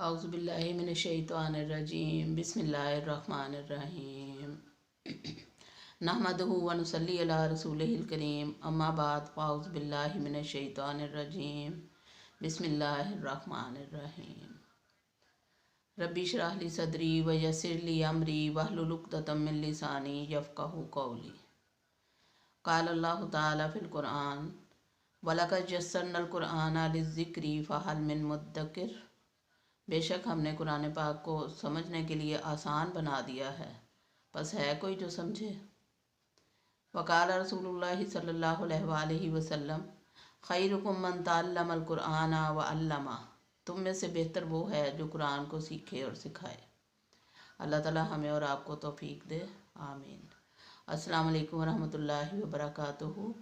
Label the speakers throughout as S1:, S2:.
S1: औज़ु बिल्लाहि मिनश्शैतानिर्रजीम बिस्मिल्लाहिर्रहमानिर्रहीम नहमदुहु व नुसल्ली अला रसूलिहिल करीम अम्मा बाद फ़अऊज़ु बिल्लाहि मिनश्शैतानिर्रजीम बिस्मिल्लाहिर्रहमानिर्रहीम रब्बि इश्रह ली सदरी व यस्सिर ली अमरी वहलुल उक़दतम मिन लिसानी यफ़क़हू क़ौली। क़ाल अल्लाहु तआला फ़िल क़ुरआन वलक़द यस्सरनल क़ुरआन लिज़्ज़िक्रि फ़हल मिन मुद्दकिर। बेशक हमने कुरान पाक को समझने के लिए आसान बना दिया है, बस है कोई जो समझे। वक़ाल रसूलुल्लाह सल्लल्लाहु अलैहि वसल्लम खैरुकुम मन तअल्लमल क़ुरआन व अल्लमा। तुम में से बेहतर वो है जो कुरान को सीखे और सिखाए। अल्लाह ताला हमें और आपको तौफीक दे, आमीन। अस्सलाम वालेकुम वरहमतुल्लाहि वबरकातुहू।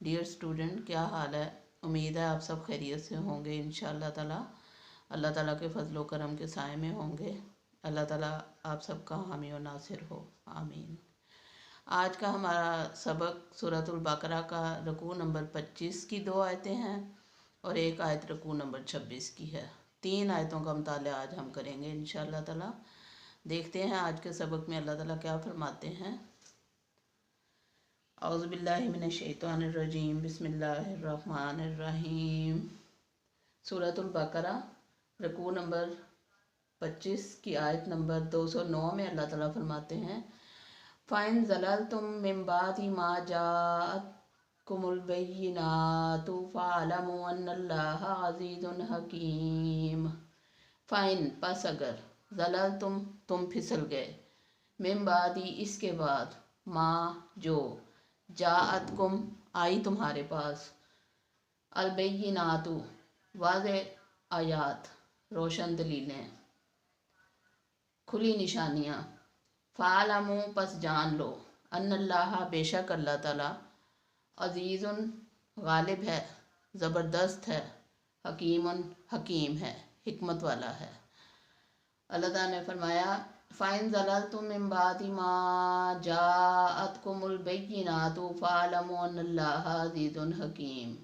S1: डियर स्टूडेंट, क्या हाल है? उम्मीद है आप सब खैरियत से होंगे इंशाअल्लाह ताला। अल्लाह ताला के फजलो करम के साए में होंगे। अल्लाह ताला आप सबका हामी और नासिर हो, आमीन। आज का हमारा सबक सूरतुल बकरा का रुकू नंबर 25 की 2 आयतें हैं और एक आयत रुकू नंबर 26 की है। 3 आयतों का मुताला आज हम करेंगे इंशाअल्लाह ताला। देखते हैं आज के सबक में अल्लाह ताला क्या फरमाते हैं। औज़ु बिल्लाहि मिनश्शैतानिर्रजीम बिस्मिल्लाहिर्रहमानिर्रहीम। सूरतुल बकरा रुकू नंबर 25 की आयत नंबर 209 में अल्लाह ताला फरमाते हैं फ़इन ज़ललतुम मिन बादि मा जाअतकुमुल बय्यिनातु फ़अलमू अन्नल्लाहा अज़ीज़ुन हकीम। फ़इन पस अगर तुम फिसल गए, मिन बादी इसके बाद, मा जो, जाअतकुम आई तुम्हारे पास, अल बय्यिनातु वाज़े आयात, रोशन दलीलें, खुली निशानियाँ, फ़अलमू पस जान लो, अन्नल्लाह बेशक अल्लाह ताला, अज़ीज़ुन गालिब है, ज़बरदस्त है, हकीमुन हकीम है, हिकमत वाला है। अल्लाह ताला ने फरमाया फ़इन ज़ललतुम मिन बादि मा जाअतकुमुल बय्यिनातु फ़अलमू अन्नल्लाह अज़ीज़ुन हकीम।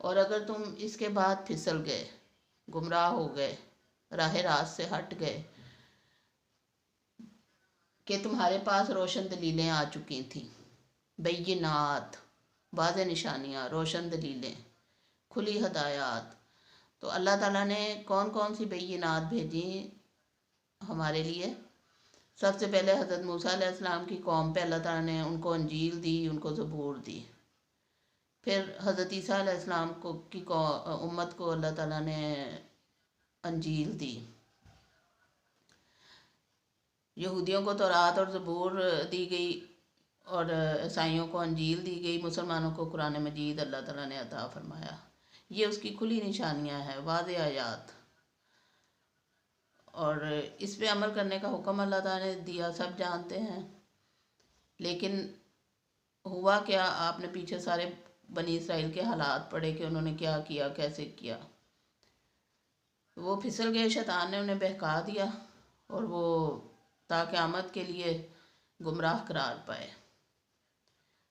S1: और अगर तुम इसके बाद फिसल गए, गुमराह हो गए, राह रास्त से हट गए कि तुम्हारे पास रोशन दलीलें आ चुकी थीं, बय्यिनात वाज़े निशानियाँ, रोशन दलीलें, खुली हदायत। तो अल्लाह ताला ने कौन कौन सी बय्यिनात भेजी हमारे लिए? सबसे पहले हज़रत मूसा अलैहिस्सलाम की कौम पे अल्लाह ताला ने उनको अंजील दी, उनको ज़बूर दी। फिर हज़रत ईसा अलैहिस्सलाम को की उम्मत को अल्लाह ताला ने अंजील दी। यहूदियों को तौरात और ज़बूर दी गई और ईसाइयों को अंजील दी गई। मुसलमानों को कुरान मजीद अल्लाह ताला ने अता फरमाया। ये उसकी खुली निशानियां हैं, वाज़े आयात, और इस पे अमल करने का हुक्म अल्लाह ताला ने दिया, सब जानते हैं। लेकिन हुआ क्या, आपने पीछे सारे बनी इसराइल के हालात पढ़े कि उन्होंने क्या किया, कैसे किया। वो फिसल गए, शैतान ने उन्हें बहका दिया और वो क़यामत के लिए गुमराह करार पाए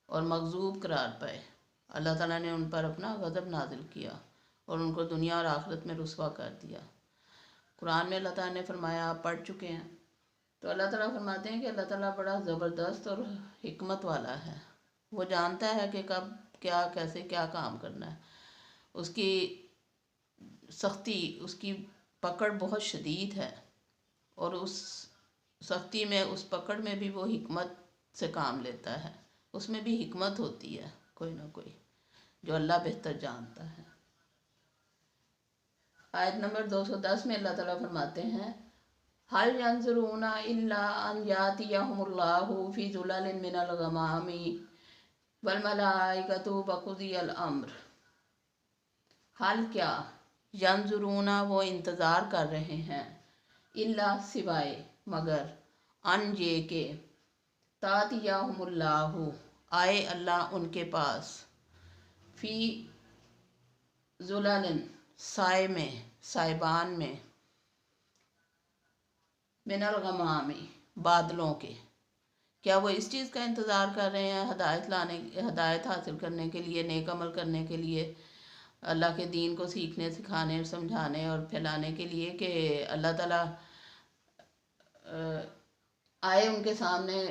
S1: और मग़ज़ूब करार पाए। अल्लाह ताला ने उन पर अपना गज़ब नाजिल किया और उनको दुनिया और आखिरत में रुस्वा कर दिया। कुरान में अल्लाह ताला ने फरमाया, आप पढ़ चुके हैं। तो अल्लाह ताला फरमाते हैं कि अल्लाह ताला बड़ा ज़बरदस्त और हिकमत वाला है। वो जानता है कि कब क्या कैसे क्या काम करना है। उसकी सख्ती, उसकी पकड़ बहुत शदीद है और उस सख्ती में, उस पकड़ में भी वो हिकमत से काम लेता है। उसमें भी हिकमत होती है कोई ना कोई, जो अल्लाह बेहतर जानता है। आयत नंबर 210 में अल्लाह ताला फरमाते हैं हल यंज़ुरूना इल्ला अन यातियहुमुल्लाहु फी ज़ुललिन मिनल गमामी वल मलाइकतु वक़ुदियल अम्र। हल क्या, यंज़ुरूना वो इंतज़ार कर रहे हैं, इल्ला सिवाय, मगर, अन ये के, तातियहुमुल्लाहु आए अल्लाह उनके पास, फ़ी ज़ुललिन साए में, साइबान में, मिनल गमामी बादलों के। क्या वो इस चीज़ का इंतज़ार कर रहे हैं, हदायत हासिल करने के लिए, नेक अमल करने के लिए, اللہ کے دین کو سیکھنے، سکھانے، سمجھانے اور پھیلانے کے لیے کہ اللہ تعالیٰ آئے ان کے سامنے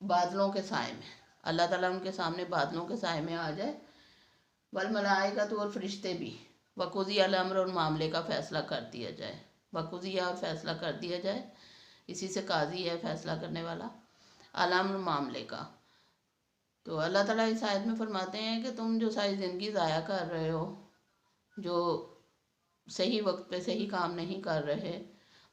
S1: بادلوں کے سائے میں، اللہ تعالیٰ ان کے سامنے بادلوں کے سائے میں آ جائے، والملائکۃ اور فرشتے بھی، وقضی الامر اور معاملے کا فیصلہ کر دیا جائے، وقضی اور فیصلہ کر دیا جائے، اسی سے قاضی ہے فیصلہ کرنے والا، الامر معاملے کا۔ تو اللہ تعالیٰ اس آیت میں فرماتے ہیں کہ تم جو ساری زندگی ضائع کر رہے ہو، جو صحیح وقت پہ صحیح کام نہیں کر رہے،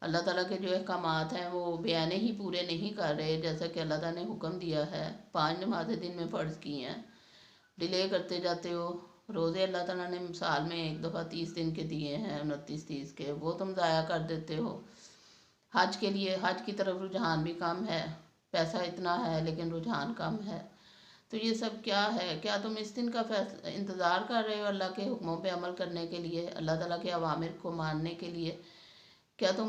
S1: اللہ تعالیٰ کے جو احکامات ہیں وہ بیانے ہی پورے نہیں کر رہے جیسا کہ اللہ تعالیٰ نے حکم دیا ہے، 5 نمازیں دن میں فرض کی ہیں، ڈیلے کرتے جاتے ہو، روزے اللہ تعالیٰ نے سال میں ایک دفعہ 30 دن کے دیے ہیں، 29-30 کے، وہ تم ضائع کر دیتے ہو۔ حج کے لیے، حج کی طرف رجحان بھی کم ہے، پیسہ اتنا ہے لیکن رجحان کم ہے، تو یہ سب کیا ہے؟ کیا تم اس دن کا انتظار کر رہے ہو اللہ کے حکموں پہ عمل کرنے کے لیے، اللہ تعالیٰ کے اوامر کو ماننے کے لیے؟ کیا تم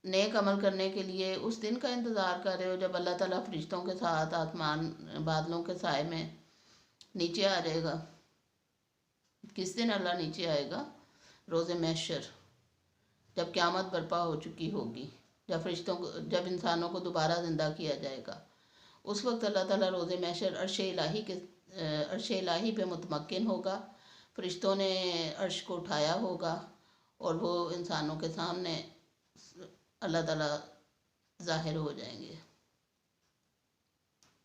S1: نیک عمل کرنے کے لیے اس دن کا انتظار کر رہے ہو جب اللہ تعالیٰ فرشتوں کے ساتھ آسمان بادلوں کے سائے میں نیچے آ جائے گا؟ کس دن اللہ نیچے آئے گا؟ روز محشر، جب قیامت برپا ہو چکی ہوگی، جب انسانوں کو دوبارہ زندہ کیا جائے گا، اس وقت اللہ تعالیٰ روز محشر عرش الہی پہ متمکن ہوگا، فرشتوں نے عرش کو اٹھایا ہوگا اور وہ انسانوں کے سامنے اللہ تعالیٰ ظاہر ہو جائیں گے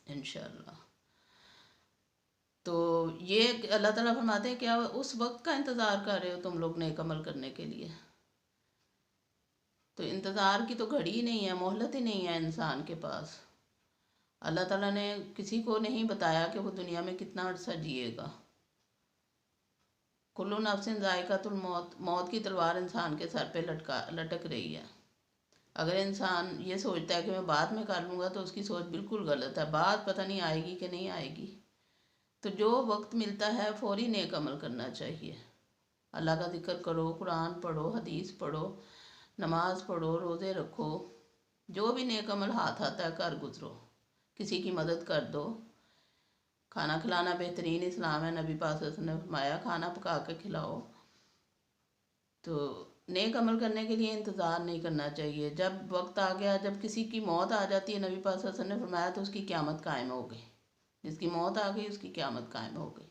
S1: انشاءاللہ۔ تو یہ اللہ تعالیٰ فرماتے ہیں کیا اس وقت کا انتظار کر رہے ہو تم لوگ نیک عمل کرنے کے لیے؟ تو انتظار کی تو گھڑی نہیں ہے، مہلت ہی نہیں ہے انسان کے پاس۔ اللہ تعالیٰ نے کسی کو نہیں بتایا کہ وہ دنیا میں کتنا عرصہ جیے گا۔ کل نفس ذائقۃ الموت، موت کی تلوار انسان کے سر پہ لٹک رہی ہے۔ اگر انسان یہ سوچتا ہے کہ میں بعد میں کر لوں گا تو اس کی سوچ بالکل غلط ہے، بعد پتہ نہیں آئے گی کہ نہیں آئے گی۔ تو جو وقت ملتا ہے فوری نیک عمل کرنا چاہیے، اللہ کا ذکر کرو، قرآن پڑھو، حدیث پڑھو، نماز پڑھو، روزے رکھو، جو بھی نیک عمل ہاتھ آتا ہے کر گزرو، کسی کی مدد کر دو۔ کھانا کھلانا بہترین اسلام ہے، نبی پاک صلی اللہ علیہ وسلم نے فرمایا کھانا پکا کے کھلاؤ۔ تو نیک عمل کرنے کے لیے انتظار نہیں کرنا چاہیے، جب وقت آ گیا، جب کسی کی موت آ جاتی ہے، نبی پاک صلی اللہ علیہ وسلم نے فرمایا تو اس کی قیامت قائم ہو گئی، جس کی موت آ گئی اس کی قیامت قائم ہو گئی۔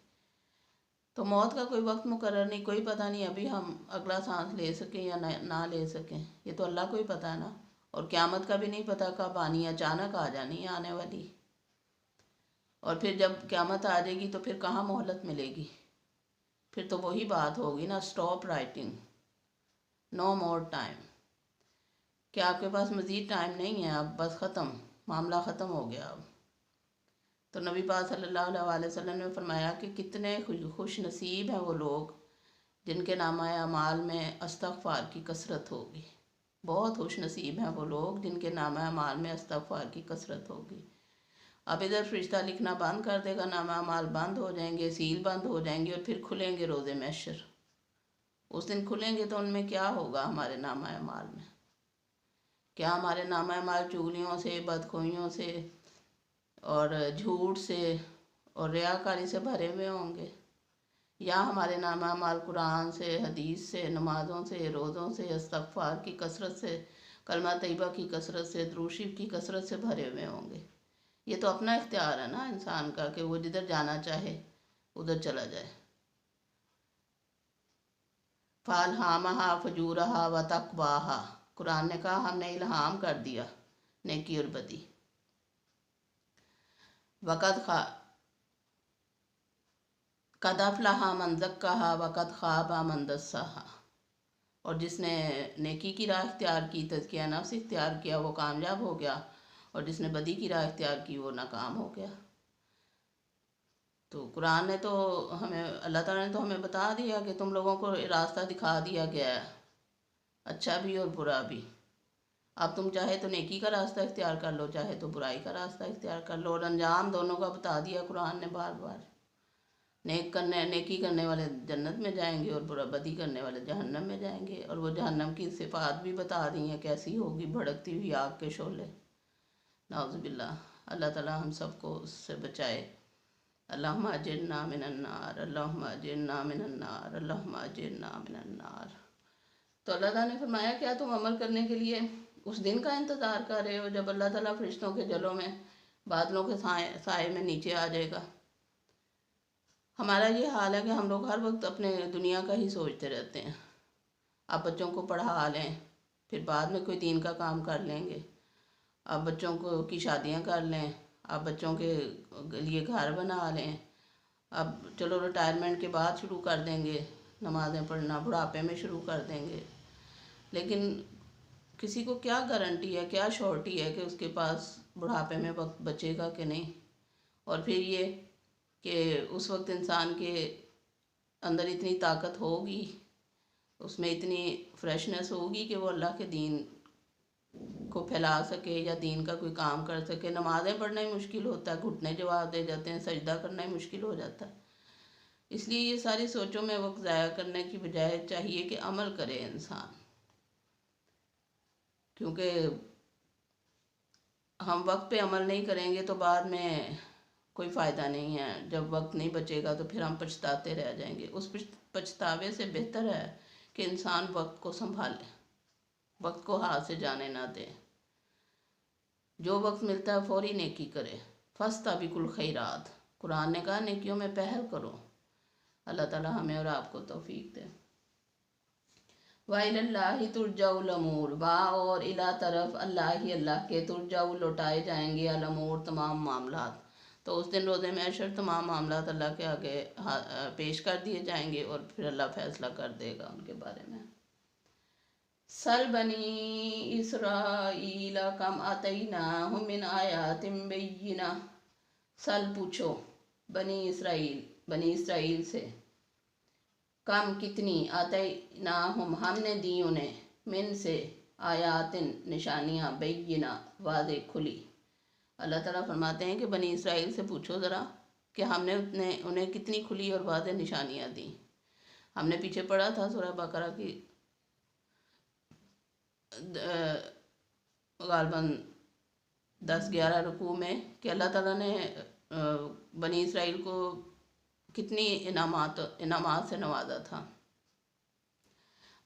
S1: تو موت کا کوئی وقت مقرر نہیں، کوئی پتہ نہیں ابھی ہم اگلا سانس لے سکیں یا نہ لے سکیں، یہ تو اللہ کو ہی پتہ ہے نا۔ اور قیامت کا بھی نہیں پتہ کب آنی ہے، اچانک آ جانی ہے آنے والی، اور پھر جب قیامت آ جائے گی تو پھر کہاں مہلت ملے گی؟ پھر تو وہی بات ہوگی نا، اسٹاپ رائٹنگ، نو مور ٹائم، کہ آپ کے پاس مزید ٹائم نہیں ہے، اب بس ختم، معاملہ ختم ہو گیا اب۔ تو نبی پاک صلی اللہ علیہ وسلم نے فرمایا کہ کتنے خوش نصیب ہیں وہ لوگ جن کے نامہ اعمال میں استغفار کی کثرت ہوگی، بہت خوش نصیب ہیں وہ لوگ جن کے نامہ اعمال میں استغفار کی کثرت ہوگی۔ اب ادھر فرشتہ لکھنا بند کر دے گا، نامہ اعمال بند ہو جائیں گے، سیل بند ہو جائیں گے، اور پھر کھلیں گے روز محشر۔ اس دن کھلیں گے تو ان میں کیا ہوگا؟ ہمارے نامہ اعمال میں کیا؟ ہمارے نامہ اعمال چغلیوں سے، بدخوئیوں سے اور جھوٹ سے اور ریاکاری سے بھرے ہوئے ہوں گے، یا ہمارے نامہ اعمال قرآن سے، حدیث سے، نمازوں سے، روزوں سے، استغفار کی کثرت سے، کلمہ طیبہ کی کثرت سے، درود شریف کی کثرت سے بھرے ہوئے ہوں گے؟ یہ تو اپنا اختیار ہے نا انسان کا کہ وہ جدھر جانا چاہے ادھر چلا جائے۔ فَأَلْهَمَهَا فُجُورَهَا وَتَقْوَاهَا، قرآن نے کہا ہم نے الہام کر دیا نیکی اور بدی۔ قَدْ أَفْلَحَ مَنْ زَكَّاهَا وَقَدْ خَابَ مَنْ دَسَّاهَا، اور جس نے نیکی کی راہ اختیار کی، تزکیہ نفس اختیار کیا، وہ کامیاب ہو گیا، اور جس نے بدی کی راہ اختیار کی وہ ناکام ہو گیا۔ تو قرآن نے تو ہمیں، اللہ تعالیٰ نے تو ہمیں بتا دیا کہ تم لوگوں کو راستہ دکھا دیا گیا ہے، اچھا بھی اور برا بھی۔ اب تم چاہے تو نیکی کا راستہ اختیار کر لو، چاہے تو برائی کا راستہ اختیار کر لو، اور انجام دونوں کا بتا دیا قرآن نے بار بار۔ نیکی کرنے والے جنت میں جائیں گے اور بدی کرنے والے جہنم میں جائیں گے، اور وہ جہنم کی صفات بھی بتا دی ہیں کیسی ہوگی، بھڑکتی ہوئی آگ کے شعلے، نعوذ باللہ۔ اللہ تعالیٰ ہم سب کو اس سے بچائے۔ अल्लाहुम्मा अजिरना मिनन्नार, अल्लाहुम्मा अजिरना मिनन्नार, अल्लाहुम्मा अजिरना मिनन्नार। तो अल्लाह ताला ने फरमाया क्या तुम अमल करने के लिए उस दिन का इंतज़ार कर रहे हो जब अल्लाह ताला फरिश्तों के जलों में, बादलों के साए में नीचे आ जाएगा। हमारा ये हाल है कि हम लोग हर वक्त अपने दुनिया का ही सोचते रहते हैं। आप बच्चों को पढ़ा लें, फिर बाद में कोई दीन का काम कर लेंगे। आप बच्चों को की शादियां कर लें, आप बच्चों के लिए घर बना लें, अब चलो रिटायरमेंट के बाद शुरू कर देंगे नमाज़ें पढ़ना, बुढ़ापे में शुरू कर देंगे। लेकिन किसी को क्या गारंटी है, क्या श्योरिटी है कि उसके पास बुढ़ापे में वक्त बचेगा कि नहीं। और फिर ये कि उस वक्त इंसान के अंदर इतनी ताकत होगी, उसमें इतनी फ्रेशनेस होगी कि वो अल्लाह के दीन को फैला सके या दीन का कोई काम कर सके। नमाज़ें पढ़ना ही मुश्किल होता है, घुटने जवाब दे जाते हैं, सजदा करना ही मुश्किल हो जाता है। इसलिए ये सारी सोचों में वक्त ज़ाया करने की बजाय चाहिए कि अमल करे इंसान, क्योंकि हम वक्त पे अमल नहीं करेंगे तो बाद में कोई फ़ायदा नहीं है। जब वक्त नहीं बचेगा तो फिर हम पछताते रह जाएंगे। उस पछतावे से बेहतर है कि इंसान वक्त को संभाले, वक्त को हाथ से जाने ना दे। जो वक्त मिलता है फौरी नेकी करे। फस्ताबिकुल खैरात, कुरान ने कहा नेकियों में पहल करो। अल्लाह ताला हमें और आपको तौफीक दे। वाइलल्लाहि तुरजाउल अमूर, और इला तरफ अल्लाह ही अल्लाह के तुरजाउ लौटाए जाएंगे अल अमूर, तमाम मामलात। तो उस दिन रोज़े महशर तमाम मामलात अल्लाह के आगे पेश कर दिए जाएंगे और फिर अल्लाह फैसला कर देगा उनके बारे में। सल बनी इसराइल कम आतैनाहुम मिन आयातिम बय्यिना, सल पूछो बनी इसराइल से, कम कितनी, आतैनाहुम हमने दी उन्हें, मिन से, आयातिन निशानियाँ, बय्यिना वाज़े खुली। अल्लाह ताला फरमाते हैं कि बनी इसराइल से पूछो ज़रा कि हमने उन्हें कितनी खुली और वाज़े निशानियाँ दी। हमने पीछे पढ़ा था सूरह बकरा की गालबन 10-11 रुकू में कि अल्लाह ताला ने बनी इसराइल को कितनी इनामात से नवाजा था।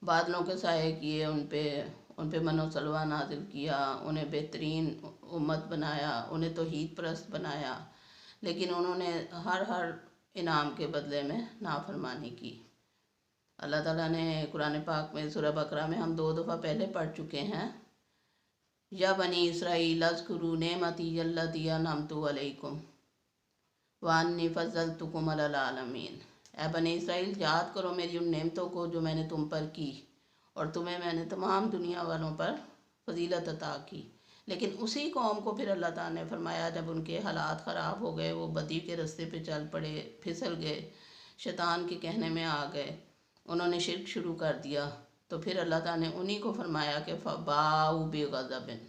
S1: बादलों के साए किए, उन पे मनो सलवा नाजिल किया, उन्हें बेहतरीन उम्मत बनाया, उन्हें तौहीद परस्त बनाया। लेकिन उन्होंने हर इनाम के बदले में नाफरमानी की। अल्लाह ताला ने कुरान पाक में सूरह बकरा में हम 2 दफ़ा पहले पढ़ चुके हैं, या बनी इसराइल अज़कुरू नेमती अल्लती अनअमतु अलैकुम वान्नी फ़ज़्ज़लतुकुम अलल आलमीन। ऐ बनी इसराइल याद करो मेरी उन नेमतों को जो मैंने तुम पर की और तुम्हें मैंने तमाम दुनिया वालों पर फजीलत अता की। लेकिन उसी कौम को फिर अल्लाह ताला ने फरमाया जब उनके हालात ख़राब हो गए, वो बदी के रास्ते पे चल पड़े, फिसल गए, शैतान के कहने में आ गए, उन्होंने शिर्क शुरू कर दिया, तो फिर अल्लाह ताला ने उन्हीं को फरमाया कि फ़बाऊ बिग़ज़बिन,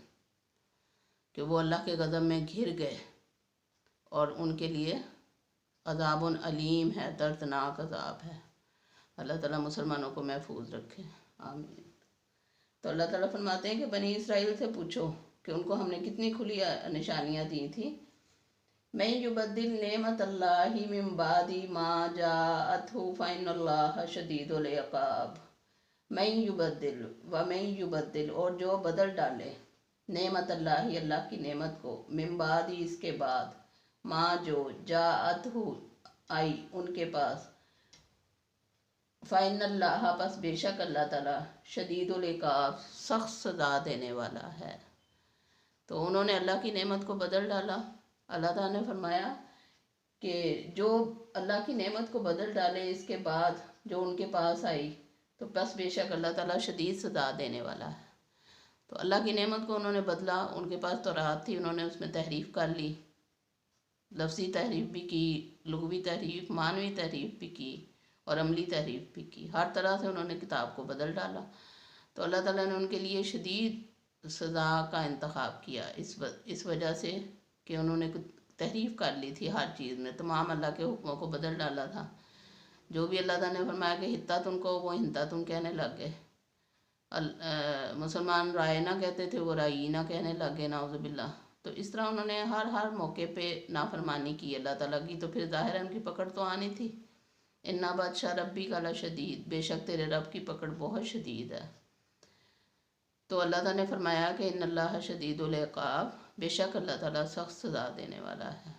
S1: कि वो अल्लाह के गज़ब में घिर गए और उनके लिए अज़ाबुन अलीम है, दर्दनाक अज़ाब है। अल्लाह ताला मुसलमानों को महफूज रखे, आमीन। तो अल्लाह ताला फरमाते हैं कि बनी इसराइल से पूछो कि उनको हमने कितनी खुली निशानियाँ दी थी। मैं युबद्दिल नेमतल्लाहि मिन बादी मा जाअतहु फ़इन्नल्लाह शदीदुल इक़ाब। मैं युबद्दिल, और जो बदल डाले, नेमतल्लाहि अल्लाह की नेमत को, मिन बादी इसके बाद, माँ जो, जाअतहु आई उनके पास, फ़इन्नल्लाह बस बेशक अल्लाह ताला, शदीदुल इक़ाब सख्त सज़ा देने वाला है। तो उन्होंने अल्लाह की नेमत को बदल डाला। अल्लाह ताला ने फरमाया कि जो अल्लाह की नेमत को बदल डाले इसके बाद जो उनके पास आई, तो बस बेशक अल्लाह ताला शदीद सज़ा देने वाला है। तो अल्लाह की नेमत को उन्होंने बदला। उनके पास तौरात थी, उन्होंने उसमें तहरीफ कर ली, लफ्ज़ी तहरीफ भी की, लुग़वी तहरीफ, मानवी तहरीफ भी की और अमली तहरीफ भी की। हर तरह से उन्होंने किताब को बदल डाला। तो अल्लाह ताला ने उनके लिए शदीद सज़ा का इंतखाब किया इस वजह से कि उन्होंने तहरीफ कर ली थी हर चीज़ में, तमाम अल्लाह के हुक्मों को बदल डाला था। जो भी अल्लाह ताला ने फरमाया कि हित्ता तुम को, वो हिंता तुम कहने लग गए। मुसलमान राय ना कहते थे, वो राई ना कहने लग गए, नाउज़ुबिल्लाह। तो تو اس طرح انہوں نے ہر موقع پہ نافرمانی کی اللہ تعالیٰ کی، تو پھر ظاہر ہے ان کی پکڑ تو آنی تھی۔ انا بادشاہ ربی کا لشدید، بے شک تیرے رب کی پکڑ بہت شدید ہے۔ تو اللہ تعالیٰ نے فرمایا کہ ان اللہ شدید العقاب، بے شک اللہ تعالیٰ سخت سزا دینے والا ہے۔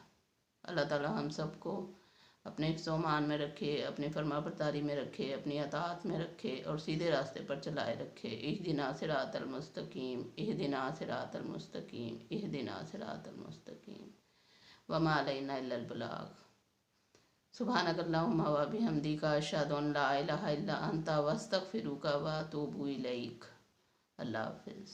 S1: اللہ تعالیٰ ہم سب کو اپنے حفظ و امان میں رکھے، اپنی فرما برداری میں رکھے، اپنی اطاعت میں رکھے اور سیدھے راستے پر چلائے رکھے۔ اہدنا صراط المستقیم، اہدنا صراط المستقیم، اہدنا صراط المستقیم، وما علینا الا البلاغ۔ سبحانک اللہم و بحمدک، اشہد ان لا الہ الا انت، واستغفرک واتوب الیک۔ اللہ حافظ۔